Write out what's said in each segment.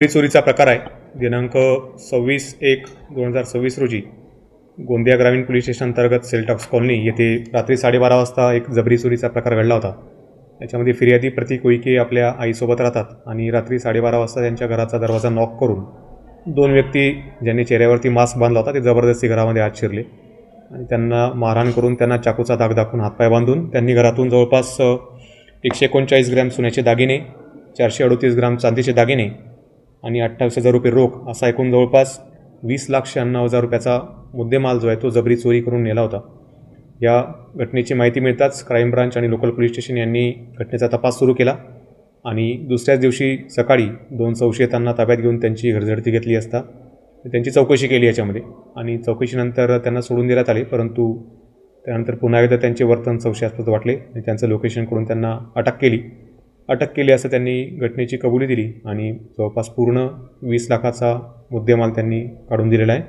चोरीचा प्रकार आहे. दिनांक 26/1/2026 रोजी गोंदिया ग्रामीण पोलीस स्टेशन अंतर्गत सेलटॉक्स कॉलनी येथे रात्री 12:30 वाजता एक जबरी चोरीचा प्रकार घडला होता. याच्यामध्ये फिर्यादी प्रतीक उईके आपल्या आईसोबत राहतात आणि रात्री 12:30 वाजता त्यांच्या घराचा दरवाजा नॉक करून दोन व्यक्ती ज्यांनी चेहऱ्यावरती मास्क बांधला होता ते जबरदस्ती घरामध्ये आत शिरले आणि त्यांना मारहाण करून त्यांना चाकूचा दाग दाखवून हातपाय बांधून त्यांनी घरातून जवळपास 139 ग्रॅम सोन्याचे दागिने, 438 ग्राम चांदीचे दागिने आणि 28,000 रुपये रोख असा एकूण जवळपास 20,96,000 रुपयाचा मुद्देमाल जो आहे तो जबरी चोरी करून नेला होता. या घटनेची माहिती मिळताच क्राईम ब्रांच आणि लोकल पोलीस स्टेशन यांनी घटनेचा तपास सुरू केला आणि दुसऱ्याच दिवशी सकाळी 2 संशयितांना ताब्यात घेऊन त्यांची घरझडती घेतली असता त्यांची चौकशी केली याच्यामध्ये आणि चौकशीनंतर त्यांना सोडून देण्यात आले. परंतु त्यानंतर पुन्हा एकदा त्यांचे वर्तन संशयास्पद वाटले आणि त्यांचं लोकेशन करून त्यांना अटक केली असं त्यांनी घटनेची कबुली दिली आणि जवळपास पूर्ण 20 लाखाचा मुद्देमाल त्यांनी काढून दिलेला आहे.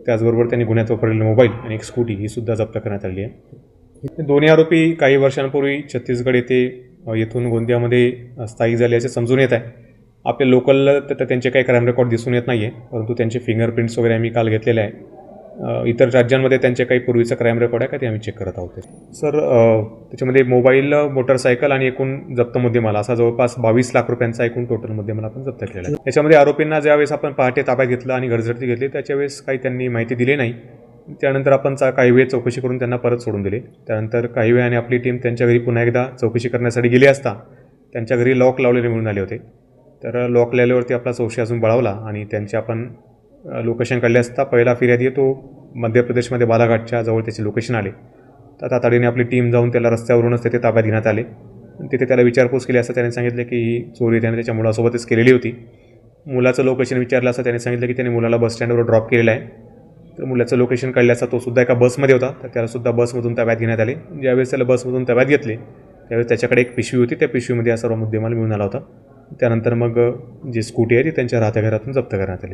त्याचबरोबर त्यांनी गुन्ह्यात वापरलेला मोबाईल आणि एक स्कूटी ही सुद्धा जप्त करण्यात आली आहे. दोन्ही आरोपी काही वर्षांपूर्वी छत्तीसगड येथून गोंदियामध्ये स्थायिक झाले असे समजून येत आहे. आपल्या लोकल तर त्यांचे काही क्राईम रेकॉर्ड दिसून येत नाही आहे, परंतु त्यांचे फिंगरप्रिंट्स वगैरे आम्ही काल घेतलेले आहे. इतर राज्यांमध्ये त्यांचे काही पूर्वीचं क्राईम रेकॉर्ड आहे का ते आम्ही चेक करत आहोत. सर, त्याच्यामध्ये मोबाईल, मोटरसायकल आणि एकूण जप्त मुद्देमाल असा जवळपास 22 लाख रुपयांचा एकूण टोटल मुद्देमाल आपण जप्त केलेला आहे. याच्यामध्ये आरोपींना ज्यावेळेस आपण पहाटे ताब्यात घेतलं आणि घरझडती घेतली त्याच्यावेळेस काही त्यांनी माहिती दिली नाही. त्यानंतर आपण काही वेळ चौकशी करून त्यांना परत सोडून दिले. त्यानंतर काही वेळाने आपली टीम त्यांच्या घरी पुन्हा एकदा चौकशी करण्यासाठी गेली असता त्यांच्या घरी लॉक लावलेले मिळून आले होते. तर लॉक लावल्यावरती आपला संशय अजून बळावला आणि त्यांचे आपण लोकेशन काढले असता पहिला फिर्यादी तो मध्य प्रदेशमध्ये बालाघाटच्या जवळ त्याचे लोकेशन आले. तर तातडीने आपली टीम जाऊन त्याला रस्त्यावरूनच तिथे ताब्यात घेण्यात आले. तिथे त्याला विचारपूस केली असता त्याने सांगितलं की ही चोरी त्याने त्याच्या मुलासोबतच केलेली होती. मुलाचं लोकेशन विचारलं असता त्याने सांगितलं की त्याने मुलाला बस स्टँडवर ड्रॉप केलेलं आहे. तर मुलाचं लोकेशन काढलं असता तो सुद्धा एका बसमध्ये होता, तर त्यालासुद्धा बसमधून ताब्यात घेण्यात आले. ज्यावेळेस त्याला बसमधून ताब्यात घेतले त्यावेळेस त्याच्याकडे एक पिशवी होती, त्या पिशवीमध्ये हा सर्व मुद्देमाल मिळून आला होता. त्यानंतर मग जी स्कूटी आहे ती त्यांच्या राहत्या घरातून जप्त करण्यात आली.